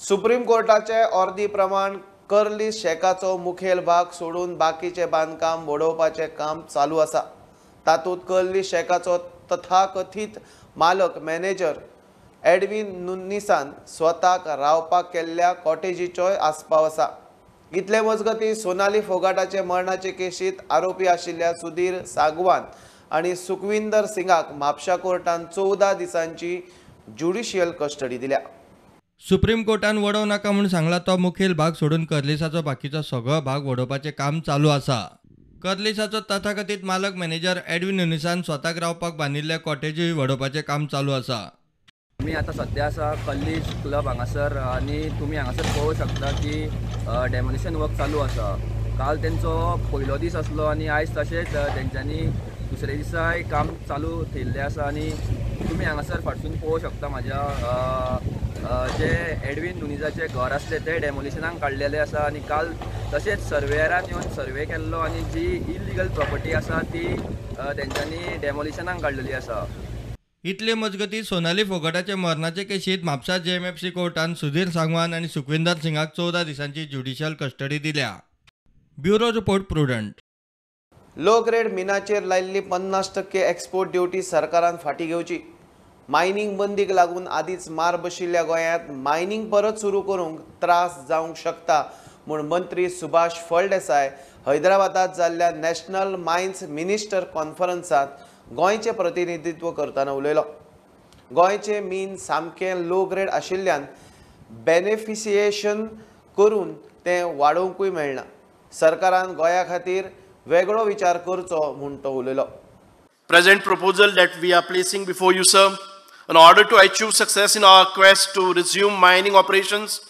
Supreme कोर्टाचे अर्दी प्रमाण curly शेकाचो मुखेल भाग सोडून बाकीचे बांदकाम वाडोवपाचे काम चालू आसा। तातूंत कर्ली शेकाचो तथाकथीत मालक मॅनेजर एडविन नुनिसान स्वताक रावपाक केल्ल्या कॉटेजीचोय आस्पाव आसा। इतले मजगती सोनाली फोगाटाचे मरणाचे केशीत आरोपी आशिल्ल्या सुधीर सागवान आणि सुखविंदर सिंगाक म्हापशा कोर्टान 14 दिसांची ज्युडिशियल कस्टडी दिल्या। सुप्रीम कोर्टान वडोवं नाका म्हणून सांगला तो मुखेल भाग सोडून कर्लिसाचो बाकीचो सगळो भाग वडोवपाचें काम चालू आसा। कर्लिसाचो तथाकथीत मालक मॅनेजर एडविन नुनिसान स्वताक रावपाक बांदिल्ल्या कॉटेजी वडोवपाचें काम चालू आसा। आमी आतां सध्या आसा कल्लीज क्लब हांगासर आनी तुमी हांगासर पळोवंक शकता की डेमोलिशन वर्क चालू आसा। काल तेंचो पयलो दीस आसलो आनी आयज तशेंच तेंच्यांनी दुसरे दिसाय काम चालू थेयल्लें आसा आनी तुमी हांगासर फाटसून पळोवंक शकता म्हाज्या जे एडविन नुनिजाचे घर आसले ते डेमोलिशनाक काडलेले आसा आनी काल तशेंच सर्वेयरान येवन सर्वे केल्लो आनी जी इलिगल प्रॉपर्टी आसा ती तेंच्यांनी डेमोलिशनाक काडलेली आसा। इतले मजगती सोनाली फोगाटाचे मरणाचे केशीत म्हापसा JMFC कोर्टान सुधीर सांगवान आणि सुखविंदर सिंगाक 14 दिसांची ज्युडिशियल कस्टडी दिल्या। Bureau report prudent. Low grade मिनाचेर लायिल्ली 50% एक्सपोर्ट ड्युटी सरकारान फाटी घेवची। मायनिंग बंदीक लागून आदींच मार बशिल्ल्या गोंयांत मायनिंग परत सुरू करूंक त्रास जावंक शकता म्हूण मंत्री सुभाष फळदेसाय हैदराबादात जाल्ल्या नॅशनल मायन्स मिनिस्टर कॉन्फरन्सांत गोंयचें प्रतिनिधित्व करतना उलयलो। गोंयचें मीन सामकें लो ग्रेड आशिल्ल्यान बेनिफिशिएशन करून तें वाडोवंकूय मेळना। सरकारान गोंया खातीर वेगळो विचार करचो म्हूण तो उलयलो। Present proposal that we are placing before you, sir, in order to achieve success in our quest to resume mining operations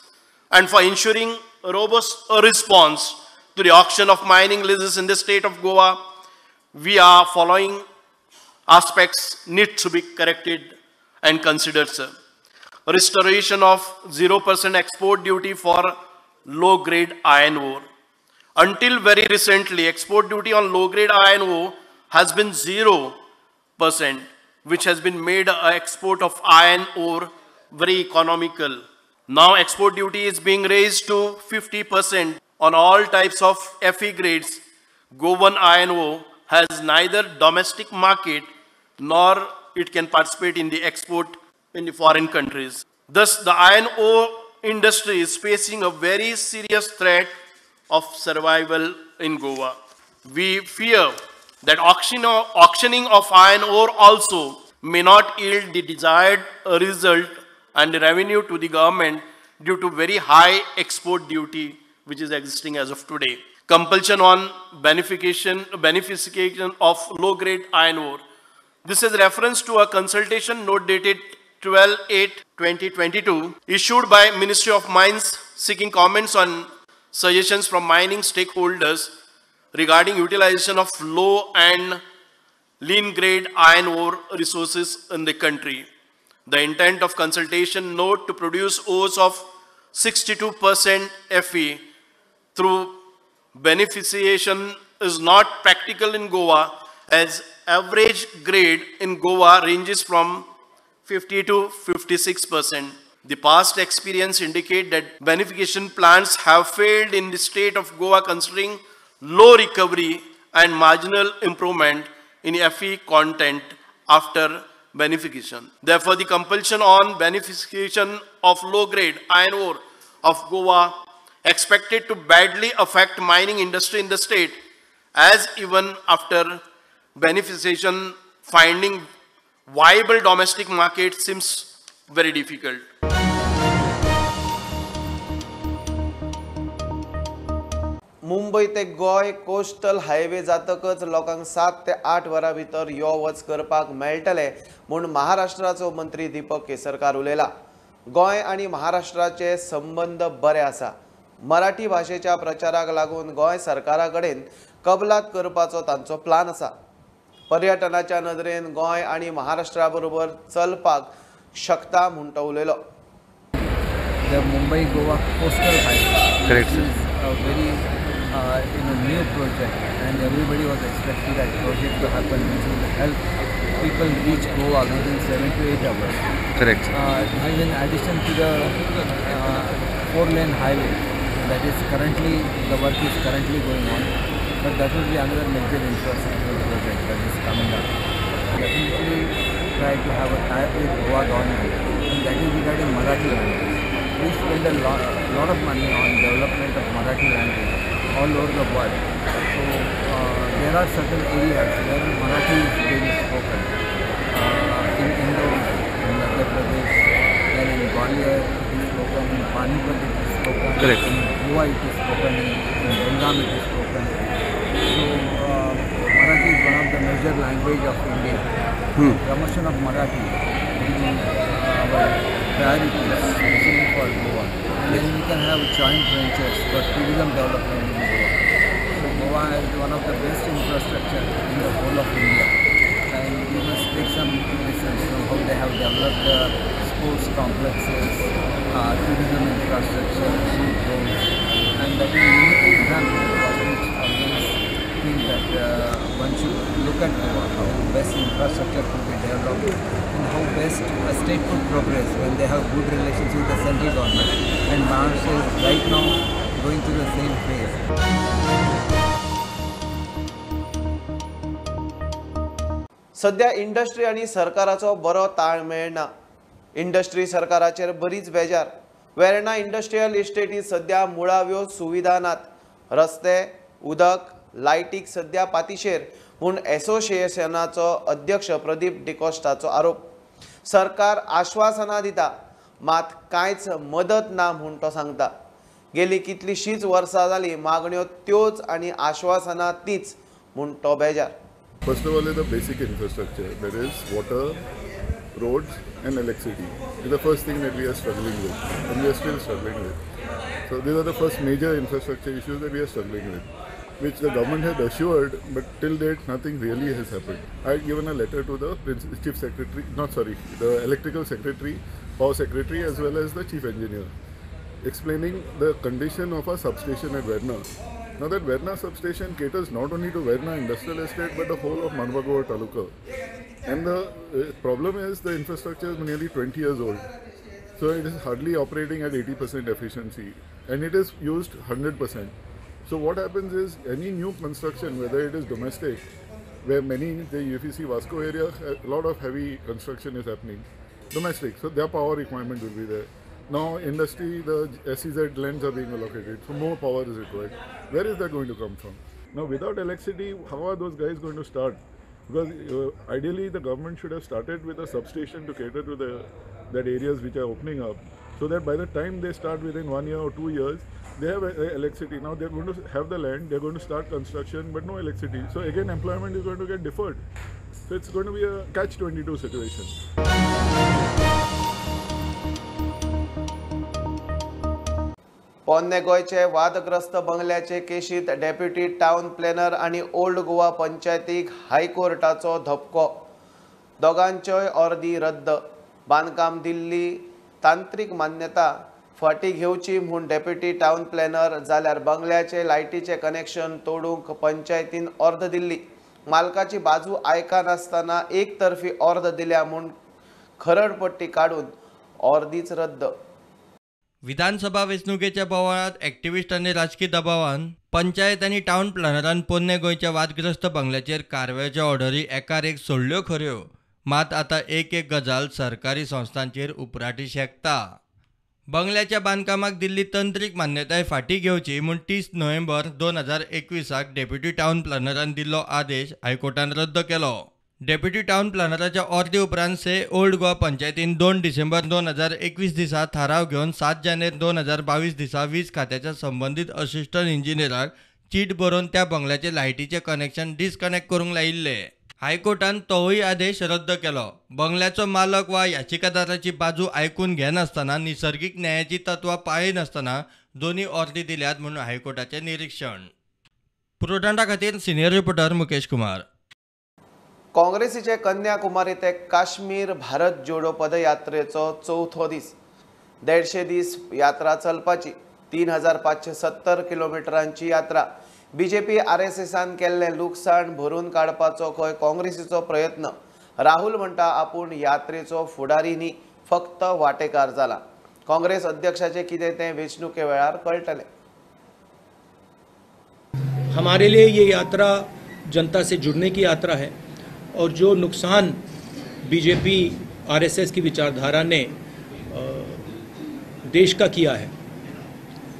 and for ensuring a robust response to the auction of mining leases in the state of Goa, we are following aspects need to be corrected and considered, sir. Restoration of 0% export duty for low-grade iron ore. Until very recently, export duty on low-grade iron ore has been 0%, which has been made an export of iron ore very economical. Now export duty is being raised to 50% on all types of Fe grades. Goan iron ore has neither domestic market nor it can participate in the export in the foreign countries. Thus, the iron ore industry is facing a very serious threat of survival in Goa. We fear that auctioning of iron ore also may not yield the desired result and revenue to the government due to very high export duty which is existing as of today. Compulsion on beneficiation of low-grade iron ore. This is reference to a consultation note dated 12/8/2022 issued by Ministry of Mines seeking comments on suggestions from mining stakeholders regarding utilization of low and lean grade iron ore resources in the country. The intent of consultation note to produce ores of 62% Fe through beneficiation is not practical in Goa, as average grade in Goa ranges from 50 to 56%. The past experience indicate that beneficiation plants have failed in the state of Goa considering low recovery and marginal improvement in Fe content after beneficiation. Therefore, the compulsion on beneficiation of low-grade iron ore of Goa expected to badly affect mining industry in the state, as even after beneficiation, finding viable domestic market seems very difficult. Mumbai ते गोय coastal highway जातकच लोकांक 7 ते 8 वरां भितर यो वच करपाक मेळटले म्हूण महाराष्ट्राचो मंत्री दीपक केसरकार उलयला। गोंय आनी महाराष्ट्राचे संबंद बरे आसा। मराठी भाशेच्या प्रचाराक लागून गोंय सरकारा कडेन कबलात करपाचो तांचो प्लान आसा। पर्यटनाच्या नदरेन गोंय आनी महाराष्ट्रा बरोबर चलपाक शकता म्हूण तो उलयलो। The Mumbai-Goa coastal highway. Correct, sir. Is a very new project, and everybody was expecting that project to happen, which will help people reach Goa within 7 to 8 hours. Correct. And in addition to the 4-lane highway that is currently, the work is currently going on, but that will be another major infrastructure project that is coming up. Definitely try to have a tie with Goa government, and that is regarding Marathi language. We spend a lot of money on development of Marathi language all over the world. So there are certain areas where Marathi is being spoken. In Indore, in Madhya Pradesh, then in Gwalior it is spoken, in Panipat it is spoken, Correct. in Goa it is spoken, in Belgaum it is spoken. So Marathi is one of the major language of India. Promotion of Marathi will be our priority, especially for Goa. And then we can have joint ventures for tourism development in Goa. So Goa has one of the best infrastructure in the whole of India. And we must take some lessons from how they have developed the sports complexes, tourism infrastructure, food roads, and that is a unique example for which always think that one should look at Goa, how best infrastructure could be developed and how best a state could progress when they have good relations with the central government. And Maharashtra is right now going through the same phase. सध्या industry आणि सरकाराचो बरो ताळमेळ ना. Industry सरकाराचेर बरीच बेजार. Verna industrial इस्टेटीत सध्या मुळाव्यो सुविधा नात. रस्ते, उदक, लायटीक सध्या पातीशेर म्हूण असोसिएशनाचो अध्यक्ष प्रदीप डिकोस्टाचो आरोप. सरकार आश्वासना दिता मात कांयच मदत ना म्हूण तो सांगता. गेली कितलीशीच वर्सां जाली मागण्यो त्योच आनी आश्वासना तीच म्हूण तो बेजार. First of all is the basic infrastructure, that is water, roads and electricity. It's the first thing that we are struggling with and we are still struggling with. So these are the first major infrastructure issues that we are struggling with, which the government had assured, but till date nothing really has happened. I had given a letter to the Chief Secretary, the Electrical Secretary, Power Secretary as well as the Chief Engineer, explaining the condition of our substation at Verna. Now that Verna substation caters not only to Verna industrial estate but the whole of Manvagora Taluka. And the problem is the infrastructure is nearly 20 years old. So it is hardly operating at 80% efficiency and it is used 100%. So what happens is any new construction, whether it is domestic, where many in the UFEC Vasco area, a lot of heavy construction is happening. Domestic, so their power requirement will be there. Now industry, the SEZ lands are being allocated, so more power is required. Where is that going to come from? Now without electricity, how are those guys going to start? Because ideally the government should have started with a substation to cater to that areas which are opening up, so that by the time they start within 1 year or 2 years, they have electricity. Now they're going to have the land, they're going to start construction, but no electricity. So again, employment is going to get deferred. So it's going to be a catch-22 situation. पोन्ने गोयचे वादग्रस्त बंगल्याचे केशीत deputy town planar आणि old Goa पंचायतीक हायकोर्टाचो धपको. दोगांच्योय अर्दी रद्द. बांदकाम दिल्ली तांत्रीक मान्यता फाटी घेवची म्हूण डेप्युटी टाउन प्लॅनर जाल्यार बंगल्याचे लायटीचे कनेक्शन तोडूंक पंचायतीन अर्द दिल्ली. मालकाची बाजू आयकनासतना एकतर्फी अर्द दिल्या म्हूण खरडपट्टी काडून अर्दीच रद्द. विधानसभा वेंचणुकेच्या बोवाळात एक्टिव्हिस्ट आनी राजकीय दबावान पंचायत आनी टाउन प्लॅनरान पोन्ने गोंयच्या वादग्रस्त बंगल्याचेर कारवायेच्यो ऑर्डरी एकार एक सोडल्यो खऱ्यो. मात आतां एक गजाल सरकारी संस्थांचेर उपराटी शेकता. बंगल्याच्या बांदकामाक दिल्ली तंत्रीक मान्यताय फाटी घेवची म्हूण 30 नोव्हेंबर 2021 डेप्युटी टाउन प्लॅनरान दिल्लो आदेश हायकोर्टान रद्द केलो. डेप्युटी टाउन प्लॅनराच्या अर्दे उपरांत ओल्ड गोवा पंचायतीन 2 डिसेंबर 2021 दिसा थाराव घेवन 7 जानेर 2022 दिसा वीज खात्याच्या संबंधीत असिस्टंट इंजिनियराक चीट बरोवन त्या बंगल्याचे लायटीचे कनेक्शन डिस्कनेक्ट करूंक लायिल्ले. हायकोर्टान तोवूय आदेश रद्द केलो. बंगल्याचो मालक वा याचिकादाराची बाजू आयकून घेनासतना निसर्गीक न्यायाची तत्वां पाळिनासतना दोन्ही अर्दी दिल्यात म्हणून हायकोर्टाचे निरीक्षण. प्रुडंटा खातीर सिनियर रिपोर्टर मुकेश कुमार. काँग्रेसीचे कन्याकुमारी ते काश्मीर भारत जोडो पदयात्रेचो चौथो दीस. 150 दीस यात्रा चलपाची. 3570 किलोमिटरांची यात्रा. बीजेपी RSSन केल्लें लुकसाण भरून काडपाचो खंय काँग्रेसीचो प्रयत्न. राहुल म्हणटा आपूण यात्रेचो फुडारी न्ही, फक्त वांटेकार जाला. काँग्रेस अध्यक्षाचे कितें तें वेंचणुके वेळार कळटलें. हमारे लिए ये यात्रा जनता से जुड़ने की यात्रा है और जो नुकसान बीजेपी आरएसएस की विचारधारा ने देश का किया है,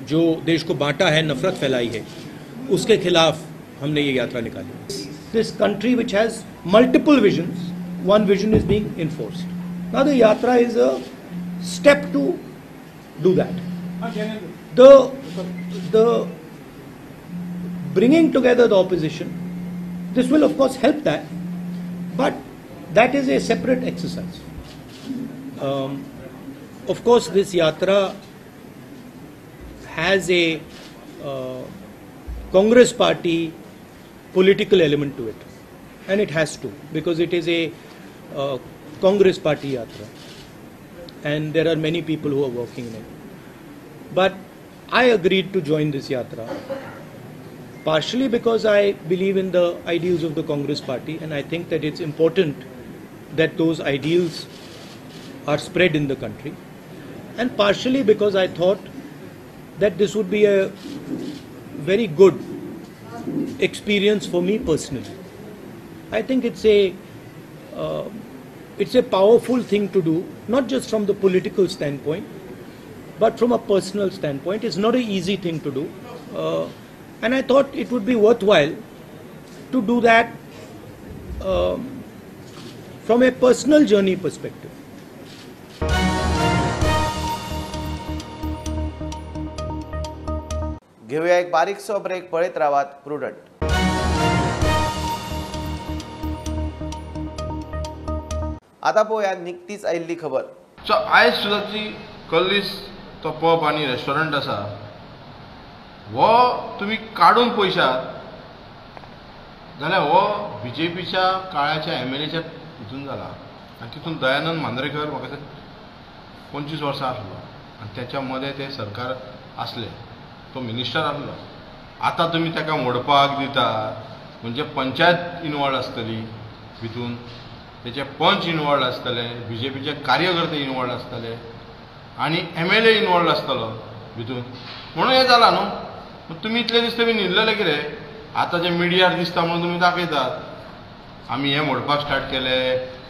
जो देश को बांटा है, नफरत फैलाई है, उसके खिलाफ हमने ये यात्रा निकाली. This country which has multiple visions, one vision is being enforced. Now the यात्रा is a step to do that. The bringing together the opposition, this will of course help that, but that is a separate exercise. Of course this yatra has a Congress party political element to it, and it has to, because it is a Congress party yatra and there are many people who are working in it. But I agreed to join this yatra partially because I believe in the ideals of the Congress party, and I think that it's important that those ideals are spread in the country, and partially because I thought that this would be a very good experience for me personally. I think it's a powerful thing to do, not just from the political standpoint, but from a personal standpoint. It's not an easy thing to do. And I thought it would be worthwhile to do that from a personal journey perspective. घेऊया एक बारीकसो break. पळयत रावात prudent. आता पळोवया निकतीच आयिल्ली खबर. So आयज सुद्दाची कल्लीस तो पब आनी रेस्टॉरंट आसा, हो तुम्ही काडून पयशात जाल्यार हो बीजेपीच्या काळाच्या MLAच्या हितून जाला. आनी तितून दयानंद मांद्रेकर म्हाका दिसता 25 वर्सां आसलो आनी त्याच्या मध्ये ते सरकार आसले, तो मिनिस्टर आसलो. आतां तुमी ताका मोडपाक दिता म्हणजे पंचायत इनवॉल्ड आसतली भितून, तेचे पंच इनवॉल्ड आसतले, बीजेपीचे कार्यकर्ते इनवॉल्ड आसतले आनी MLA इनवॉल्ड आसतलो भितून. म्हणून हें जालां न्हू. तुम्ही इतले दीस तुमी न्हिदलेले कितें? आतां जे मिडियार दिसता म्हणून तुमी दाखयतात आमी हें मोडपाक स्टार्ट केले,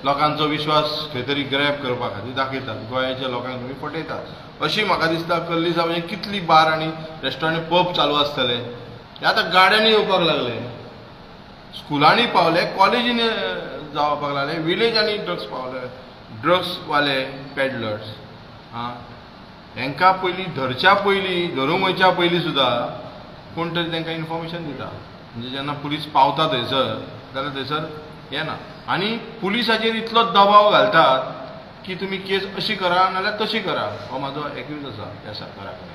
लोकांचो विश्वास खंय तरी ग्रॅब करपा खातीर दाखयतात, गोंयाच्या लोकांक तुमी फटयतात. अशी म्हाका दिसता कल्लीसा म्हणजे कितली बार आनी रेस्टॉरंट पब चालू आसतले. हे आतां गाड्यांनी येवपाक लागले, स्कुलांनी पावले, कॉलेजींनी जावपाक लागले, विलेजांनी ड्रग्स पावले, ड्रग्सवाले पॅडलर्स. हांकां पयलीं धरच्या पयलीं, धरूंक वयच्या पयलीं सुद्दां कोण तरी तांकां इन्फॉर्मेशन दिता. म्हणजे जेन्ना पुलीस पावता थंयसर जाल्यार थंयसर येना आनी पुलिसाचेर इतलो दबाव घालतात की तुमी केस अशी करा नाल्यार तशी करा. हो म्हाजो एक्यूज आसा ह्या सरकारा कडेन.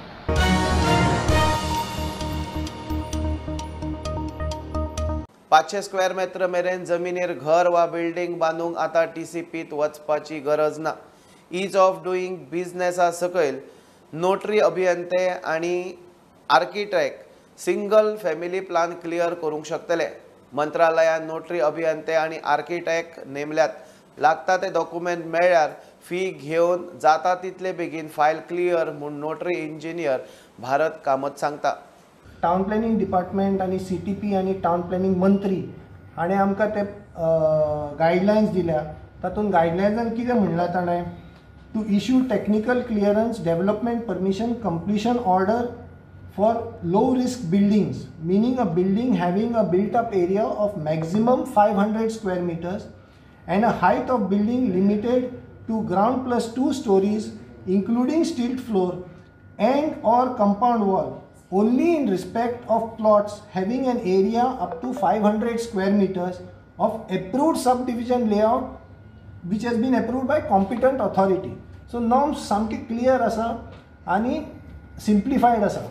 500 स्क्वेअर मीटर मेरेन जमिनीर घर वा बिल्डिंग बांदूंक आतां TCPत वचपाची गरज ना. ईज ऑफ डुईंग बिझनेसा सकयल नोटरी अभियंते आनी architect single family plan clear करूंक शकतले. मंत्रालयान नोटरी अभियंते आनी आर्किटेक्ट नेमल्यात. लागता ते डॉक्युमेंट मेळ्ळ्यार फी घेवन जाता तितले बेगीन फायल क्लियर म्हूण नोटरी इंजिनियर भारत कामत सांगता. टाउन प्लॅनिंग डिपार्टमेंट आनी CTP आनी टाउन प्लॅनिंग मंत्री हाणें आमकां ते गायडलायन्स दिल्या. तातूंत गायडलायन्सान कितें म्हणलां ताणें, to issue technical clearance development permission completion order for low risk buildings, meaning a building having a built up area of maximum 500 square meters and a height of building limited to ground plus 2 stories including stilt floor and or compound wall, only in respect of plots having an area up to 500 square meters of approved subdivision layout which has been approved by competent authority. So norms सामके clear आसा आनी simplified आसा.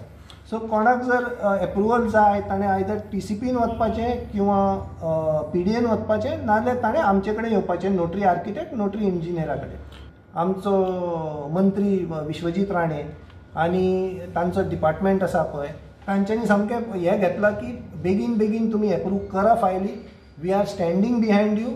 So कोणाक जर approval जाय ताणें either TCPन वचपाचें किंवा PDAन वचपाचें, नाजाल्यार ताणें आमचे कडेन येवपाचें, नोटरी आर्किटेक्ट, नोटरी इंजिनियरा कडेन. आमचो मंत्री विश्वजीत राणे आनी तांचो डिपार्टमेंट आसा पळय, तांच्यांनी सामकें हें घेतलां की बेगीन बेगीन तुमी एप्रूव करा फायली. We are standing behind you.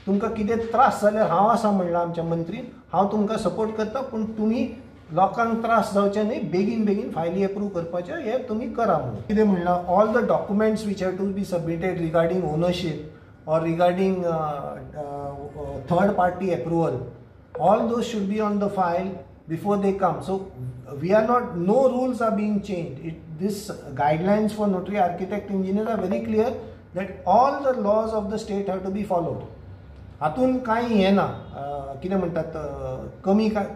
तुमकां कितें त्रास जाल्यार हांव आसा म्हणलां आमच्या मंत्रीन, हांव तुमकां सपोर्ट करता, पूण तुमी लोकांक त्रास जावचे न्ही, बेगीन फायली अप्रूव्ह करपाचे, हे तुमी करा म्हणून. कितें म्हणलां, all the documents which have to be submitted regarding ownership or regarding third party approval, all those should be on the file before they come. So we are not, no rules are being changed. This guidelines for notary, architect, engineer are very clear that all the laws of the state have to be followed. हातून कांय हे ना, कितें म्हणटात,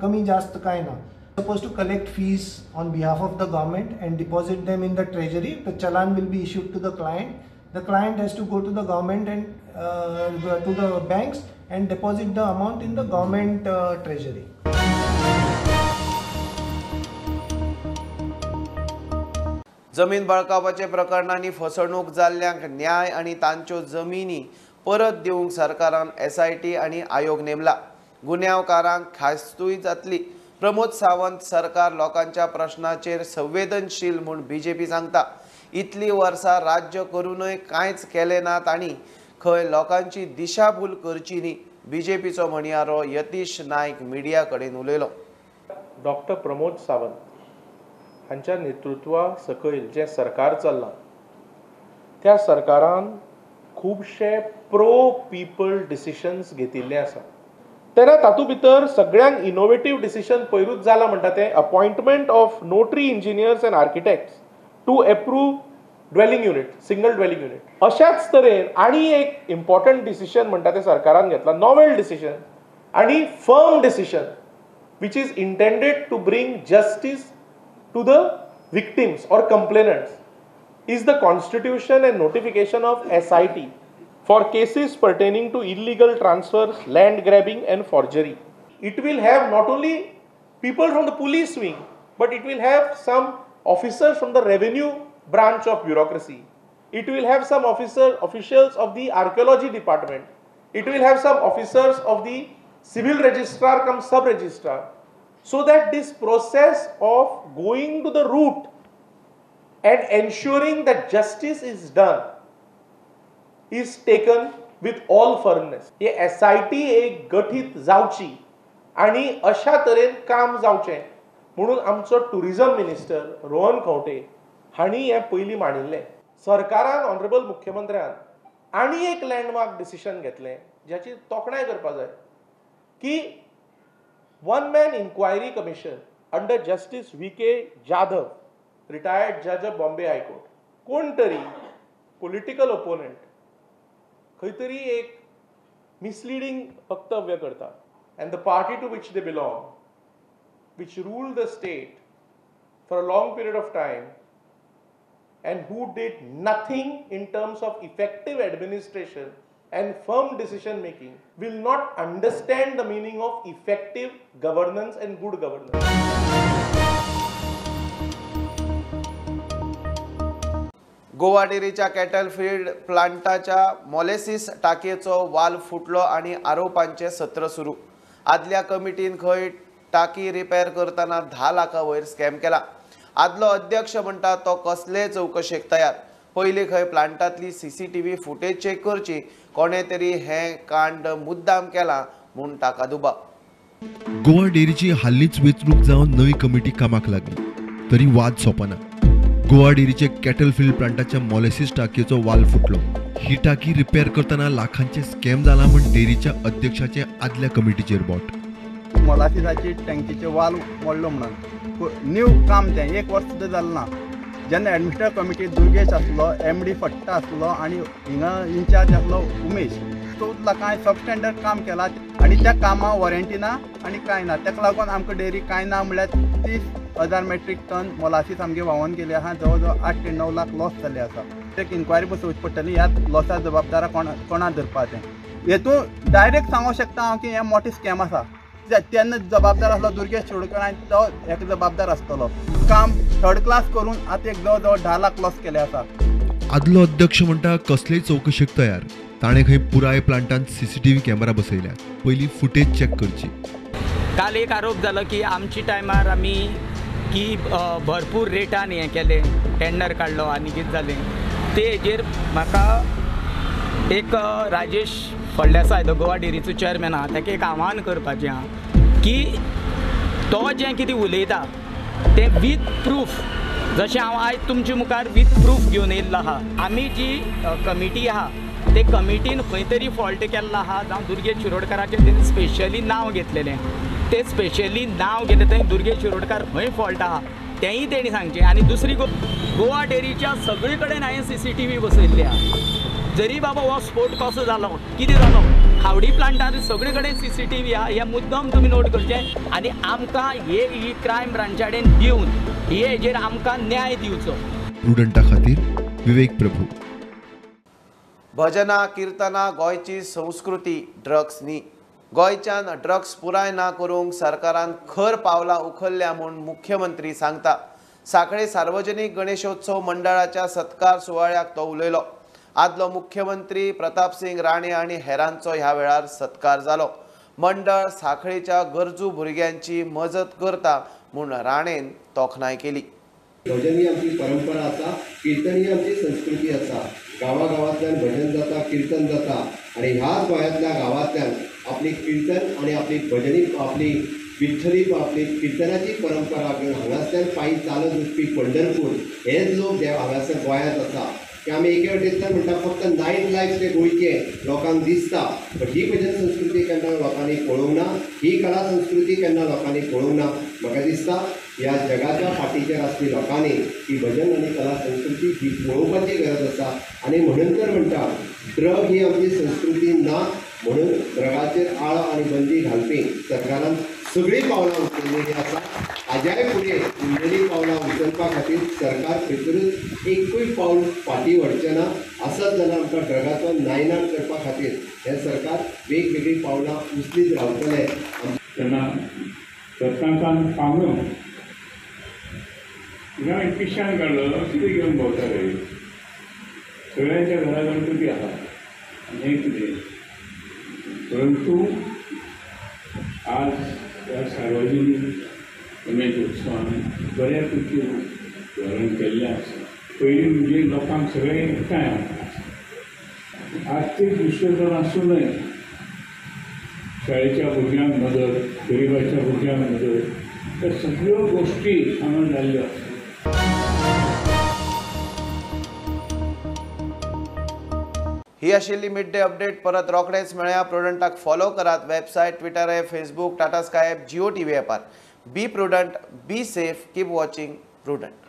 कमी जास्त कांय ना. Supposed to collect fees on behalf of the government and deposit them in the treasury. The challan will be issued to the client. The client has to go to the government and to the banks and deposit the amount in the government treasury. जमीन बळकावपाचे प्रकरणांनी फसवणूक जाल्ल्यांक न्याय आणि तांच्यो जमिनी परत दिवंक सरकारान SIT आणि आयोग नेमला. गुन्यांवकारांक खास्तूय जातली. प्रमोद सावंत सरकार लोकांच्या प्रश्नाचेर संवेदनशील म्हूण BJP सांगता. इतली वर्सां राज्य करूनय कांयच केलें नात आनी खंय लोकांची दिशाभूल करची न्ही, BJPचो म्हणयारो यतीश नायक मिडिया कडेन उलयलो. डॉक्टर प्रमोद सावंत हांच्या नेतृत्वा सकयल जे सरकार चल्लां त्या सरकारान खुबशे प्रो पीपल डिसिशन्स घेतिल्ले आसा. तेन्ना तातूंत भितर सगळ्यांक इनोवेटीव डिसिशन पयरूच जाला म्हणटा तें appointment of notary engineers and architects to approve dwelling unit, single dwelling unit. अशाच तरेन आनी एक इम्पॉर्टंट डिसिशन म्हणटा तें सरकारान घेतला, नॉवेल डिसिशन आनी firm decision which is intended to bring justice to the victims or complainants, is the constitution and notification of SIT for cases pertaining to illegal transfers, land grabbing and forgery. It will have not only people from the police wing, but it will have some officers from the revenue branch of bureaucracy. It will have some officials of the archaeology department. It will have some officers of the civil registrar cum sub registrar, so that this process of going to the root and ensuring that justice is done is taken with all firmness. हे SIT एक गठीत जावची आणि अशा तरेन काम जावचें म्हणून आमचो टुरिझम मिनिस्टर रोहन खंवटे हांणी हे पयलीं मांडिल्लें. सरकारान ऑनरेबल मुख्यमंत्र्यान आनी एक लँडमार्क डिसिशन घेतलें ज्याची तोखणाय करपा जाय की one man inquiry commission under justice VK Jadhav, retired जज ऑफ बॉम्बे हायकोर्ट, कोण तरी पॉलिटिकल ओपोनंट खंय तरी एक मिसलिडिंग वक्तव्य करता and the party to which they belong, which ruled the state for a long period of time and who did nothing in terms of effective administration and firm decision making, will not understand the meaning of effective governance and good governance. Goa डेरीच्या cattle field प्लांटाच्या molasses टाकयेचो वाल फुटलो आणि आरोपांचे सत्र सुरू. आदल्या कमिटीन खंय टाकी रिपेर करतना 10 लाखा वयर स्कॅम केला. आदलो अध्यक्ष म्हणटा तो कसलेय चौकशेक तयार. पयलीं खंय प्लांटातली CCTV फुटेज चेक करची, कोणे तरी हें कांड मुद्दाम केला म्हूण टाकादुबा. गोवा डेरीची हालींच वेंचणूक जावन नवी कमिटी कामाक लागली तरी वाद सोंपना. गोवा डेरीचे कॅटलफील्ड प्लांटाच्या मोलेसिस टाकयेचो वाल फुटलो. ही टाकी रिपेर करतना लाखांचे स्कॅम जाला म्हण डेरीच्या अध्यक्षाचे आदल्या कमिटीचेर बोट. मोलासिसाची टँकीचे वाल मोडलो म्हणून न्यू काम तें 1 वर्स सुद्दां जालें ना. जेन्ना एडमिनिस्ट्रेटिव्ह कमिटीत दुर्गेश आसलो, MD फट्टा आसलो आणि हिंगा इन्चार्ज आसलो उमेश, 14 लाखां सबस्टँडर्ड काम केलां आणि त्या कामां वॉरंटी ना आणि कांय ना. ताका लागून आमकां डेरी कांय ना म्हणल्यार 30,000 मेट्रीक टन मोलासीस आमगे व्हांवून गेले आहा. जवळ जवळ 8 ते 9 लाख लॉस जाले आसा. एक इन्क्वायरी बसोवची पडटली ह्या लॉसा जबाबदार कोणा धरपाचें. हेतून डायरेक्ट सांगूंक शकता हांव की हें मोठे स्कॅम आसा. तेन्ना जबाबदार आसलो दुर्गेश चोडकर आनी तो हेका जबाबदार आसतलो. काम थर्ड क्लास करून आतां एक जवळ जवळ 10 लाख लॉस केले आसा. आदलो अध्यक्ष म्हणटा कसलेय चौकशेक तयार. ताणें खंय पुराय प्लांटांत CCTV कॅमेरा बसयल्या, पयलीं फुटेज चेक करची. काल एक आरोप जालो की आमच्या टायमार आमी की भरपूर रेटान हें केलें, टेंडर काडलो आनी कितें जालें ते हेजेर म्हाका एक राजेश फळदेसाय तो गोवा डेरीचो चेअरमॅन आहा ताका एक आव्हान करपाचें आहा की तो जें कितें उलयता तें वीथ प्रूफ, जशें हांव आयज तुमचे मुखार वीथ प्रूफ घेवन येयल्लो आहा. आमी जी कमिटी आहा ते कमिटीन खंय तरी फॉल्ट केल्लो आहा, जावं दुर्गेश शिरोडकाराचें तेणी स्पेशली नांव घेतलेलें. ते स्पेशली नांव घेतलें थंय दुर्गेश शिरोडकार खंय फॉल्ट आहा तेंय तेणी सांगचें. आनी दुसरी गोवा डेअरीच्या सगळे कडेन हांवें CCTV बसयल्ले आहा. जरी बाबा हो स्फोट कसो जालो, कितें जालो, खावडी प्लांटार सगळे कडेन CCTV आहा. हे मुद्दम तुमी नोट करचें आनी आमकां ही क्रायम ब्रांचाडेन दिवन हेजेर आमकां न्याय दिवचो. प्रुडंटा खातीर विवेक प्रभू. भजनां किर्तनां गोंयची संस्कृती ड्रग्स न्ही. गोंयच्यान ड्रग्स पुराय ना करूंक सरकारान खर पावलां उखल्ल्या म्हूण मुख्यमंत्री सांगता. सांखळे सार्वजनीक गणेशोत्सव मंडळाच्या सत्कार सुवाळ्याक तो उलयलो. आदलो मुख्यमंत्री प्रताप सिंग राणे आनी हेरांचो ह्या वेळार सत्कार जालो. मंडळ सांखळेच्या गरजू भुरग्यांची मजत करता म्हूण राणेन तोखणाय केली. भजन ही आमची परंपरा आसा, कीर्तन ही आमची संस्कृती आसा. गांवागांवांतल्यान भजन जाता, कीर्तन जाता आनी ह्याच गोंयांतल्या गांवांतल्यान आपली कीर्तन आनी आपली भजनी, आपली विठ्ठली, आपली कीर्तनाची परंपरा घेवन हांगासल्यान पायी चालत वचपी पंढरपूर हेच लोक जे हांगासर गोंयांत आसा. की आमी एके वटेंतल्यान म्हणटा फक्त नायट लायफ ते गोंयचे लोकांक दिसता, बट ही भजन संस्कृती केन्ना लोकांनी पळोवंक ना, ही कला संस्कृती केन्ना लोकांनी पळोवंक ना. म्हाका दिसता ह्या जगाच्या फाटीचेर आसली लोकांनी ही भजन आनी कला संस्कृती ही पळोवपाची गरज आसा. आनी म्हणून तर म्हणटा ड्रग ही आमची संस्कृती ना, म्हणून ड्रगाचेर आळ आनी बंदी घालपी सरकारान सगळीं पावलां उचललेलीं आसा. हाज्याय फुडें उरलेलीं पावलां उचलपा खातीर सरकार खंयतरूच एकूय पावल फाटीं व्हरचें ना. आसत जाल्यार आमकां ड्रगाचो नायनाट करपा खातीर हें सरकार वेगवेगळीं पावलां उचलीत रावतलें. तेन्ना सरकारान पावलो तिका एक पिशान काडलो, कितें घेवन भोंवताले. सगळ्यांच्या घरा गणपती आसा आनी हें कितें, परंतु आज ह्या सार्वजनीक गणेश उत्सवान बऱ्या पैकी धोरण केल्लें आसा. पयलीं म्हणजे लोकांक सगळें एकठांय हाडटा. आर्थिक विश्लेशण आसूं न्हय, शाळेच्या भुरग्यांक मदत, गरिबाच्या भुरग्यांक मदत, त्या सगळ्यो गोश्टी हांगा जाल्ल्यो आसा. ही आशिल्ली मिड डे अपडेट. परत रोखडेच मेळया. प्रुडंटाक फॉलो करात. Website, Twitter app, Facebook, Tata Sky app, Jio TV ॲपार. Be prudent, be safe, keep watching prudent.